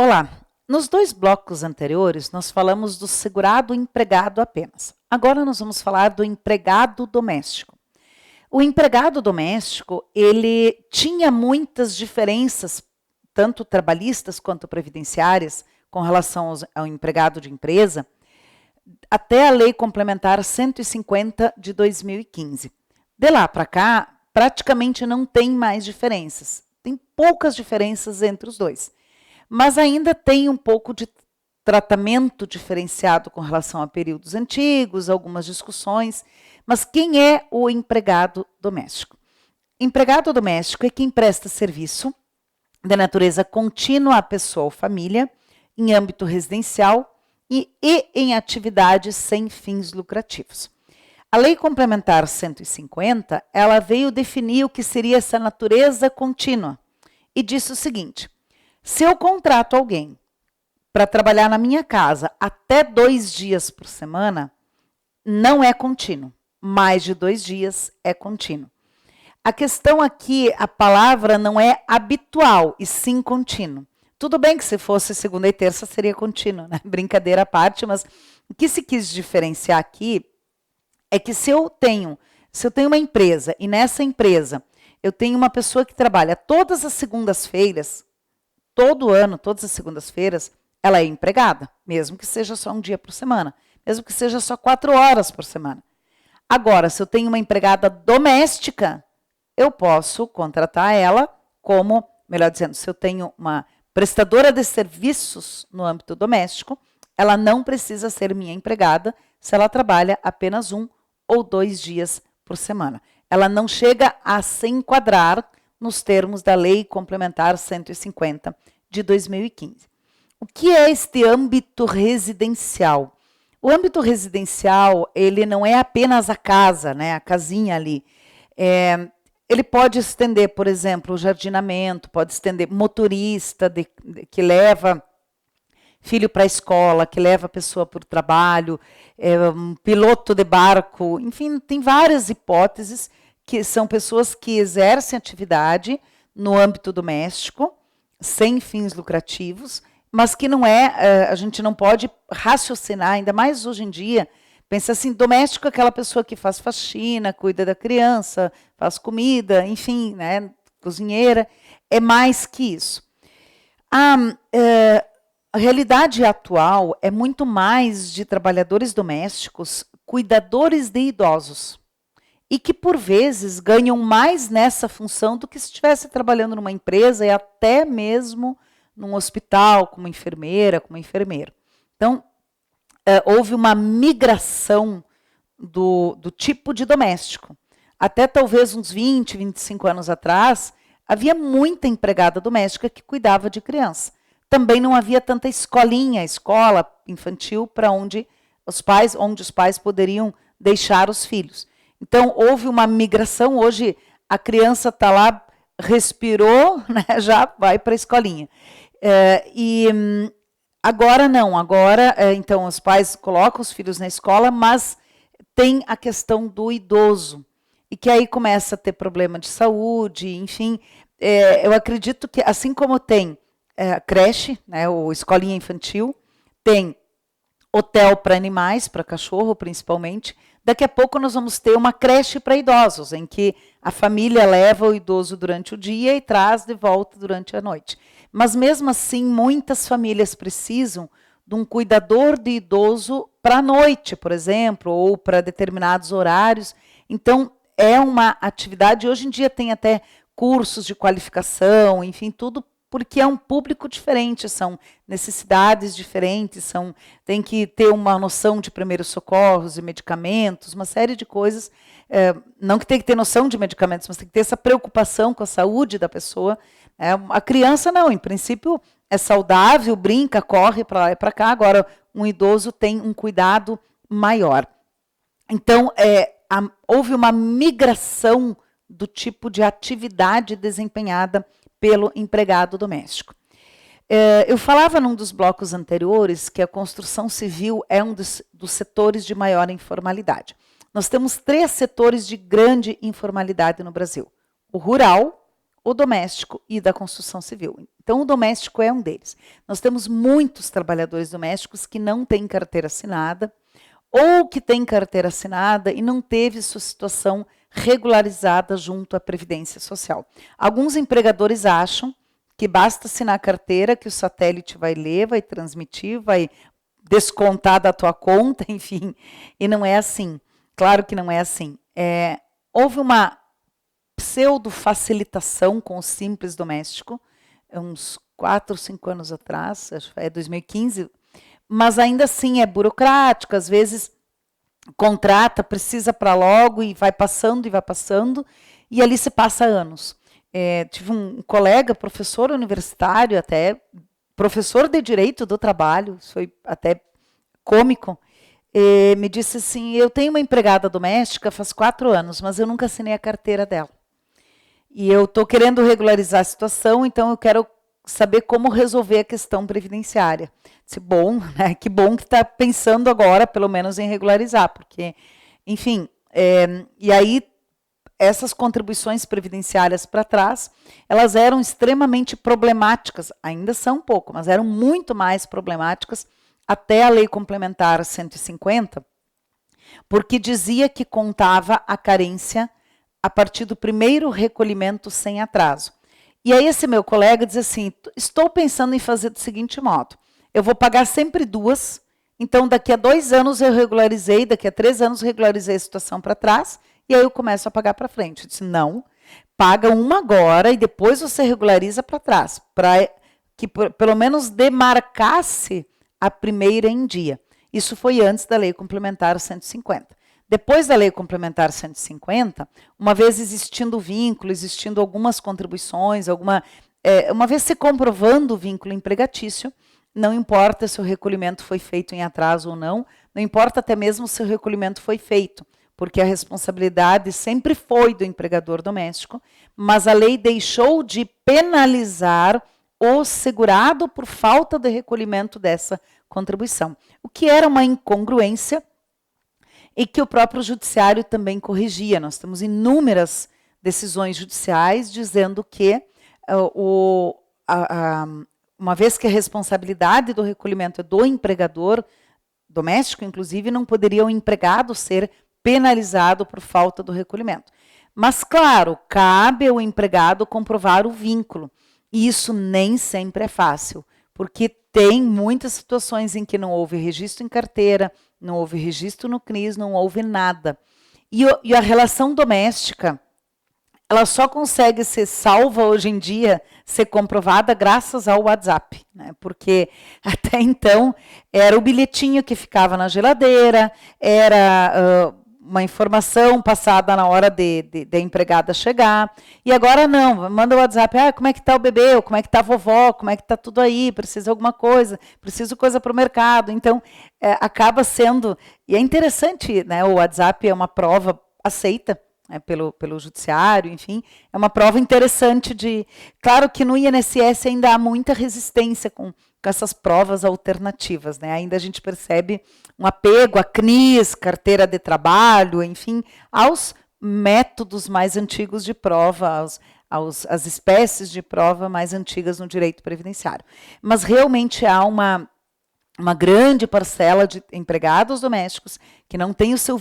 Olá, nos 2 blocos anteriores nós falamos do segurado empregado apenas. Agora nós vamos falar do empregado doméstico. O empregado doméstico, ele tinha muitas diferenças, tanto trabalhistas quanto previdenciárias, com relação ao empregado de empresa, até a Lei Complementar 150 de 2015. De lá para cá, praticamente não tem mais diferenças. Tem poucas diferenças entre os dois. Mas ainda tem um pouco de tratamento diferenciado com relação a períodos antigos, algumas discussões. Mas quem é o empregado doméstico? Empregado doméstico é quem presta serviço de natureza contínua à pessoa ou família, em âmbito residencial e em atividades sem fins lucrativos. A Lei Complementar 150, ela veio definir o que seria essa natureza contínua e disse o seguinte: se eu contrato alguém para trabalhar na minha casa até 2 dias por semana, não é contínuo. Mais de 2 dias é contínuo. A questão aqui, a palavra não é habitual, e sim contínuo. Tudo bem que se fosse segunda e terça seria contínuo, né? Brincadeira à parte, mas o que se quis diferenciar aqui é que se eu tenho uma empresa e nessa empresa eu tenho uma pessoa que trabalha todas as segundas-feiras, todo ano, todas as segundas-feiras, ela é empregada, mesmo que seja só um dia por semana, mesmo que seja só 4 horas por semana. Agora, se eu tenho uma empregada doméstica, eu posso contratar ela como, melhor dizendo, se eu tenho uma prestadora de serviços no âmbito doméstico, ela não precisa ser minha empregada se ela trabalha apenas 1 ou 2 dias por semana. Ela não chega a se enquadrar nos termos da Lei Complementar 150 de 2015. O que é este âmbito residencial? O âmbito residencial, ele não é apenas a casa, né, a casinha ali. Ele pode estender, por exemplo, o jardinamento, pode estender motorista que leva filho para a escola, que leva a pessoa para o trabalho, um piloto de barco, enfim, tem várias hipóteses que são pessoas que exercem atividade no âmbito doméstico, sem fins lucrativos, mas que não a gente não pode raciocinar, ainda mais hoje em dia. Pensa assim, doméstico é aquela pessoa que faz faxina, cuida da criança, faz comida, enfim, né, cozinheira, é mais que isso. A realidade atual é muito mais de trabalhadores domésticos, cuidadores de idosos, e que por vezes ganham mais nessa função do que se estivesse trabalhando numa empresa e até mesmo num hospital, como enfermeira, como enfermeiro. Então, houve uma migração do tipo de doméstico. Até talvez uns 20, 25 anos atrás, havia muita empregada doméstica que cuidava de criança. Também não havia tanta escola infantil para onde os pais poderiam deixar os filhos. Então, houve uma migração. Hoje, a criança está lá, respirou, né, já vai para a escolinha. Agora não, então os pais colocam os filhos na escola, mas tem a questão do idoso, e que aí começa a ter problema de saúde, enfim. Eu acredito que assim como tem creche, né, ou escolinha infantil, tem hotel para animais, para cachorro principalmente, daqui a pouco nós vamos ter uma creche para idosos, em que a família leva o idoso durante o dia e traz de volta durante a noite. Mas mesmo assim, muitas famílias precisam de um cuidador de idoso para a noite, por exemplo, ou para determinados horários. Então, é uma atividade, hoje em dia tem até cursos de qualificação, enfim, tudo porque é um público diferente, são necessidades diferentes, tem que ter uma noção de primeiros socorros e medicamentos, uma série de coisas. Não que tem que ter noção de medicamentos, mas tem que ter essa preocupação com a saúde da pessoa. A criança não, em princípio é saudável, brinca, corre para lá e para cá. Agora, um idoso tem um cuidado maior. Então, houve uma migração do tipo de atividade desempenhada pelo empregado doméstico. Eu falava num dos blocos anteriores que a construção civil é um dos setores de maior informalidade. Nós temos 3 setores de grande informalidade no Brasil: o rural, o doméstico e da construção civil. Então, o doméstico é um deles. Nós temos muitos trabalhadores domésticos que não têm carteira assinada, ou que têm carteira assinada e não teve sua situação regularizada junto à Previdência Social. Alguns empregadores acham que basta assinar a carteira, que o satélite vai ler, vai transmitir, vai descontar da tua conta, enfim, e não é assim. Claro que não é assim. Houve uma pseudo-facilitação com o Simples Doméstico, uns 4 ou 5 anos atrás, acho que é 2015, mas ainda assim é burocrático, às vezes contrata, precisa para logo e vai passando, e ali se passa anos. Tive um colega, professor universitário até, professor de Direito do Trabalho, isso foi até cômico, me disse assim, eu tenho uma empregada doméstica faz 4 anos, mas eu nunca assinei a carteira dela. E eu estou querendo regularizar a situação, então eu quero saber como resolver a questão previdenciária. Disse, bom, né? Que bom que está pensando agora, pelo menos, em regularizar, porque, enfim, e aí essas contribuições previdenciárias para trás, elas eram extremamente problemáticas, ainda são um pouco, mas eram muito mais problemáticas até a Lei Complementar 150, porque dizia que contava a carência a partir do primeiro recolhimento sem atraso. E aí esse meu colega diz assim, estou pensando em fazer do seguinte modo, eu vou pagar sempre 2, então daqui a 2 anos eu regularizei, daqui a 3 anos regularizei a situação para trás, e aí eu começo a pagar para frente. Eu disse, não, paga uma agora e depois você regulariza para trás, para que pelo menos demarcasse a primeira em dia. Isso foi antes da Lei Complementar 150. Depois da Lei Complementar 150, uma vez existindo o vínculo, existindo algumas contribuições, uma vez se comprovando o vínculo empregatício, não importa se o recolhimento foi feito em atraso ou não, não importa até mesmo se o recolhimento foi feito, porque a responsabilidade sempre foi do empregador doméstico, mas a lei deixou de penalizar o segurado por falta de recolhimento dessa contribuição, o que era uma incongruência e que o próprio judiciário também corrigia. Nós temos inúmeras decisões judiciais dizendo que uma vez que a responsabilidade do recolhimento é do empregador doméstico, inclusive, não poderia o empregado ser penalizado por falta do recolhimento. Mas, claro, cabe ao empregado comprovar o vínculo. E isso nem sempre é fácil, porque tem muitas situações em que não houve registro em carteira, não houve registro no CNIS, não houve nada. E a relação doméstica, ela só consegue ser salva hoje em dia, ser comprovada graças ao WhatsApp, né? Porque até então era o bilhetinho que ficava na geladeira, era uma informação passada na hora da empregada chegar, e agora não, manda o WhatsApp, como é que está o bebê, ou como é que está a vovó, como é que está tudo aí, precisa de alguma coisa, preciso coisa para o mercado, então acaba sendo, e é interessante, né, o WhatsApp é uma prova aceita, pelo judiciário, enfim, é uma prova interessante de... Claro que no INSS ainda há muita resistência com essas provas alternativas, né? Ainda a gente percebe um apego à CNIS, carteira de trabalho, enfim, aos métodos mais antigos de prova, às espécies de prova mais antigas no direito previdenciário. Mas realmente há uma grande parcela de empregados domésticos que não tem o seu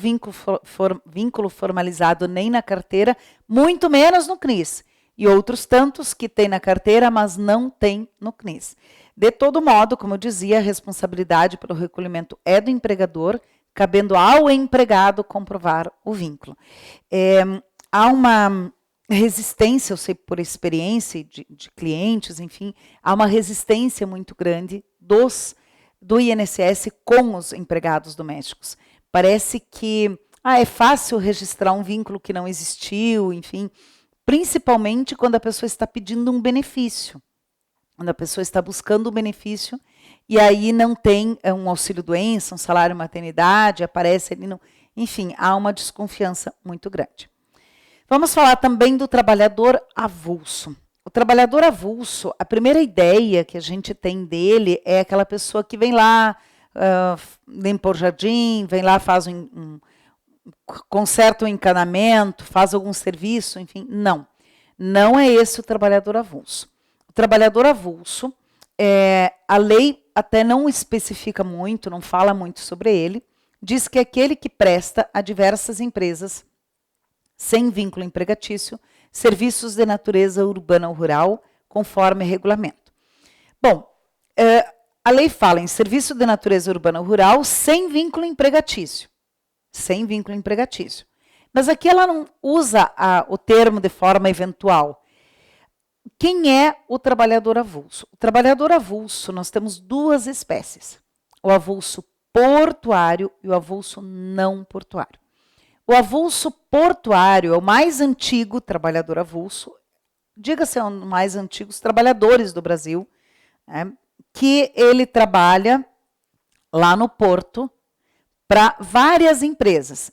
vínculo formalizado nem na carteira, muito menos no CNIS. E outros tantos que têm na carteira, mas não têm no CNIS. De todo modo, como eu dizia, a responsabilidade pelo recolhimento é do empregador, cabendo ao empregado comprovar o vínculo. Há uma resistência, eu sei por experiência de clientes, enfim, há uma resistência muito grande do INSS com os empregados domésticos. Parece que é fácil registrar um vínculo que não existiu, enfim, principalmente quando a pessoa está pedindo um benefício, quando a pessoa está buscando um benefício e aí não tem um auxílio-doença, um salário-maternidade, aparece ali, enfim, há uma desconfiança muito grande. Vamos falar também do trabalhador avulso. O trabalhador avulso, a primeira ideia que a gente tem dele é aquela pessoa que vem lá, limpa o jardim, vem lá, faz conserta um encanamento, faz algum serviço, enfim, não. não é esse o trabalhador avulso. O trabalhador avulso, a lei até não especifica muito, não fala muito sobre ele, diz que é aquele que presta a diversas empresas sem vínculo empregatício, serviços de natureza urbana ou rural, conforme regulamento. Bom, a lei fala em serviço de natureza urbana ou rural sem vínculo empregatício. Sem vínculo empregatício. Mas aqui ela não usa o termo de forma eventual. Quem é o trabalhador avulso? O trabalhador avulso, nós temos duas espécies. O avulso portuário e o avulso não portuário. O avulso portuário é o mais antigo trabalhador avulso, diga-se um dos mais antigos trabalhadores do Brasil, né, que ele trabalha lá no porto para várias empresas.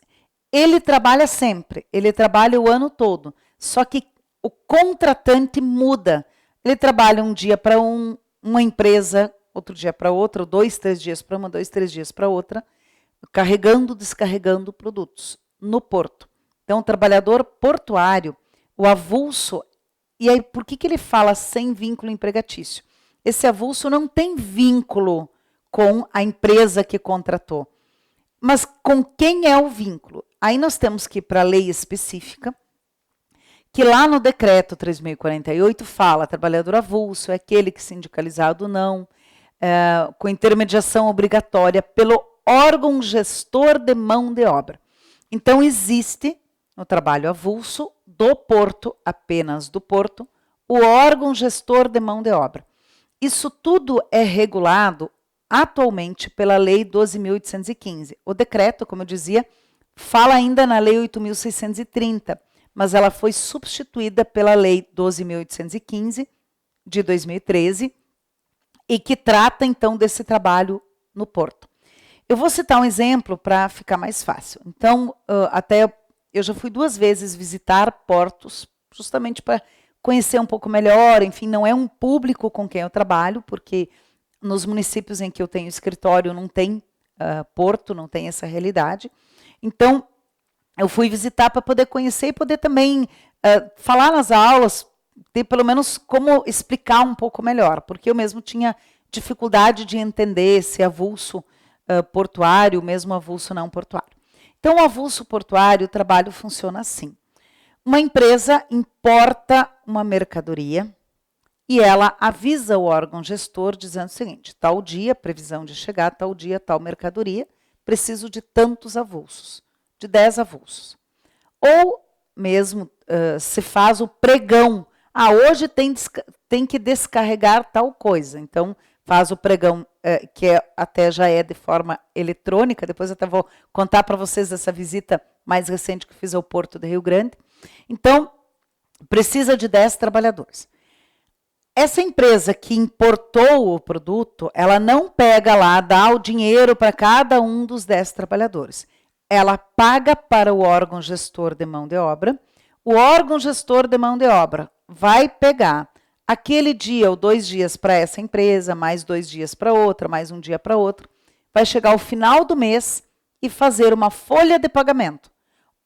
Ele trabalha sempre, ele trabalha o ano todo, só que o contratante muda. Ele trabalha um dia para uma empresa, outro dia para outra, 2, 3 dias para uma, 2, 3 dias para outra, carregando, descarregando produtos no porto. Então, o trabalhador portuário, o avulso, e aí por que ele fala sem vínculo empregatício? Esse avulso não tem vínculo com a empresa que contratou. Mas com quem é o vínculo? Aí nós temos que ir para a lei específica, que lá no decreto 3.048 fala, trabalhador avulso é aquele que sindicalizado não, com intermediação obrigatória pelo órgão gestor de mão de obra. Então existe no trabalho avulso do porto, apenas do porto, o órgão gestor de mão de obra. Isso tudo é regulado atualmente pela Lei 12.815. O decreto, como eu dizia, fala ainda na Lei 8.630, mas ela foi substituída pela Lei 12.815 de 2013 e que trata então desse trabalho no porto. Eu vou citar um exemplo para ficar mais fácil. Então, até eu já fui 2 vezes visitar portos, justamente para conhecer um pouco melhor. Enfim, não é um público com quem eu trabalho, porque nos municípios em que eu tenho escritório não tem porto, não tem essa realidade. Então, eu fui visitar para poder conhecer e poder também falar nas aulas, ter pelo menos como explicar um pouco melhor, porque eu mesmo tinha dificuldade de entender esse avulso portuário, mesmo avulso não portuário. Então, o avulso portuário, o trabalho funciona assim. Uma empresa importa uma mercadoria e ela avisa o órgão gestor dizendo o seguinte, tal dia, previsão de chegar, tal dia, tal mercadoria, preciso de tantos avulsos, de 10 avulsos. Ou mesmo se faz o pregão, hoje tem que descarregar tal coisa, então faz o pregão, que até já é de forma eletrônica, depois até vou contar para vocês dessa visita mais recente que fiz ao Porto de Rio Grande. Então, precisa de 10 trabalhadores. Essa empresa que importou o produto, ela não pega lá, dá o dinheiro para cada um dos 10 trabalhadores. Ela paga para o órgão gestor de mão de obra. O órgão gestor de mão de obra vai pegar aquele dia ou 2 dias para essa empresa, mais 2 dias para outra, mais um dia para outra, vai chegar ao final do mês e fazer uma folha de pagamento,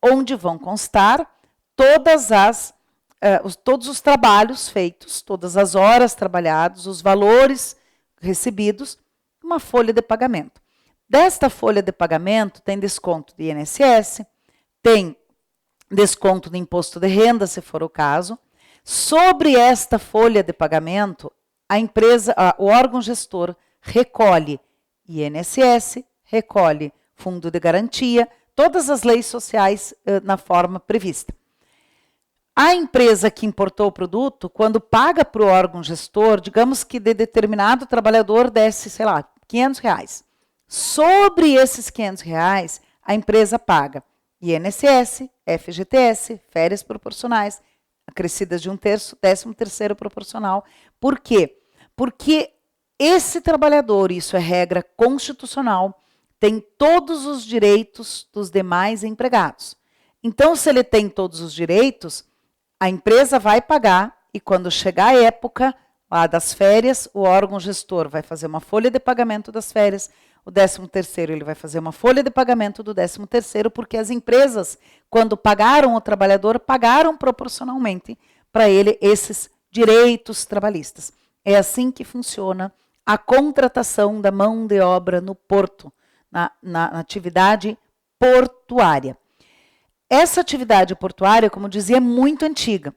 onde vão constar todos os trabalhos feitos, todas as horas trabalhadas, os valores recebidos, uma folha de pagamento. Desta folha de pagamento tem desconto de INSS, tem desconto de imposto de renda, se for o caso. Sobre esta folha de pagamento, a empresa, o órgão gestor recolhe INSS, recolhe fundo de garantia, todas as leis sociais na forma prevista. A empresa que importou o produto, quando paga para o órgão gestor, digamos que de determinado trabalhador desse, sei lá, R$500. Sobre esses R$500, a empresa paga INSS, FGTS, férias proporcionais, acrescidas de 1/3, 13º proporcional. Por quê? Porque esse trabalhador, isso é regra constitucional, tem todos os direitos dos demais empregados. Então, se ele tem todos os direitos, a empresa vai pagar e quando chegar a época lá das férias, o órgão gestor vai fazer uma folha de pagamento das férias, o 13º ele vai fazer uma folha de pagamento do 13º, porque as empresas, quando pagaram o trabalhador, pagaram proporcionalmente para ele esses direitos trabalhistas. É assim que funciona a contratação da mão de obra no porto, na atividade portuária. Essa atividade portuária, como dizia, é muito antiga.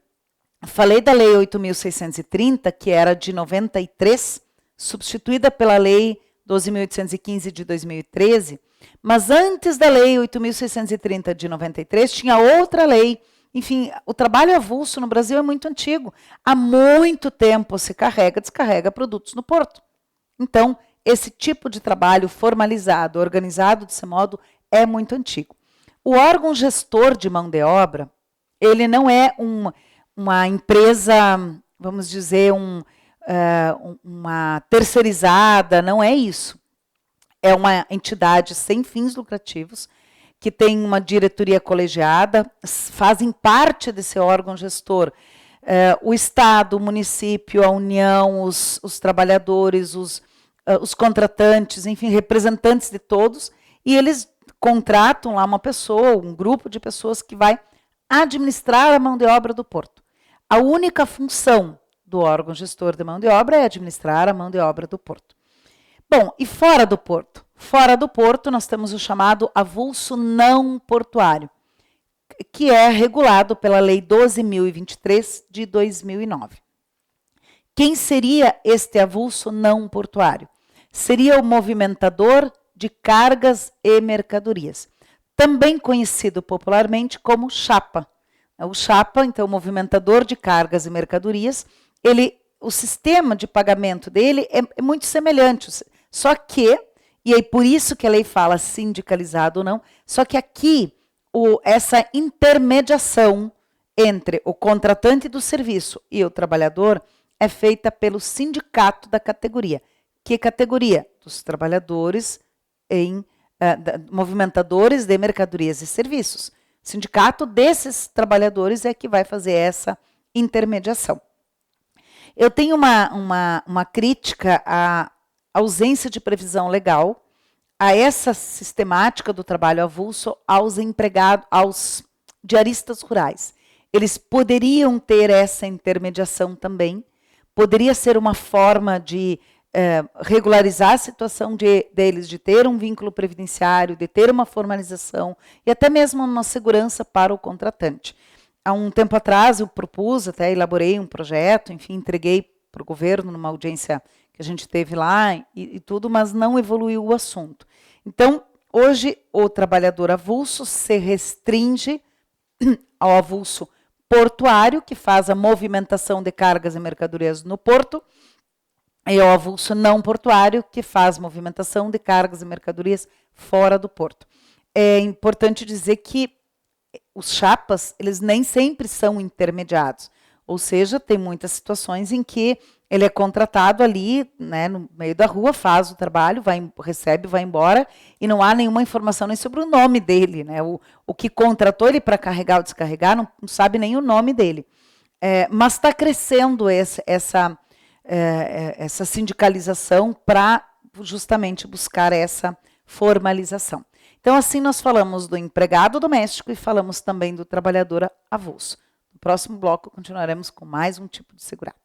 Falei da Lei 8.630, que era de 93, substituída pela Lei 12.815 de 2013, mas antes da Lei 8.630 de 93, tinha outra lei. Enfim, o trabalho avulso no Brasil é muito antigo. Há muito tempo se carrega, descarrega produtos no porto. Então, esse tipo de trabalho formalizado, organizado desse modo, é muito antigo. O órgão gestor de mão de obra, ele não é uma empresa, vamos dizer, uma terceirizada, não é isso. É uma entidade sem fins lucrativos, que tem uma diretoria colegiada, fazem parte desse órgão gestor o Estado, o município, a União, os trabalhadores, os contratantes, enfim, representantes de todos, e eles contratam lá uma pessoa, um grupo de pessoas que vai administrar a mão de obra do porto. A única função do órgão gestor de mão de obra é administrar a mão de obra do porto. Bom, e fora do porto? Fora do porto, nós temos o chamado avulso não portuário, que é regulado pela Lei 12.023 de 2009. Quem seria este avulso não portuário? Seria o movimentador de cargas e mercadorias, também conhecido popularmente como chapa. O chapa, então, o movimentador de cargas e mercadorias, o sistema de pagamento dele é muito semelhante, só que, e aí por isso que a lei fala sindicalizado ou não, só que aqui essa intermediação entre o contratante do serviço e o trabalhador é feita pelo sindicato da categoria. Que categoria? Dos trabalhadores movimentadores de mercadorias e serviços. O sindicato desses trabalhadores é que vai fazer essa intermediação. Eu tenho uma crítica à ausência de previsão legal, a essa sistemática do trabalho avulso aos empregados, aos diaristas rurais. Eles poderiam ter essa intermediação também, poderia ser uma forma de regularizar a situação deles, de ter um vínculo previdenciário, de ter uma formalização e até mesmo uma segurança para o contratante. Há um tempo atrás eu propus, até elaborei um projeto, enfim, entreguei para o governo numa audiência que a gente teve lá e tudo, mas não evoluiu o assunto. Então, hoje o trabalhador avulso se restringe ao avulso portuário, que faz a movimentação de cargas e mercadorias no porto, e ao avulso não portuário, que faz movimentação de cargas e mercadorias fora do porto. É importante dizer que os chapas, eles nem sempre são intermediados, ou seja, tem muitas situações em que ele é contratado ali, né, no meio da rua, faz o trabalho, recebe, vai embora, e não há nenhuma informação nem sobre o nome dele, né? O que contratou ele para carregar ou descarregar, não sabe nem o nome dele. Mas está crescendo essa sindicalização para justamente buscar essa formalização. Então, assim, nós falamos do empregado doméstico e falamos também do trabalhador avulso. No próximo bloco, continuaremos com mais um tipo de segurado.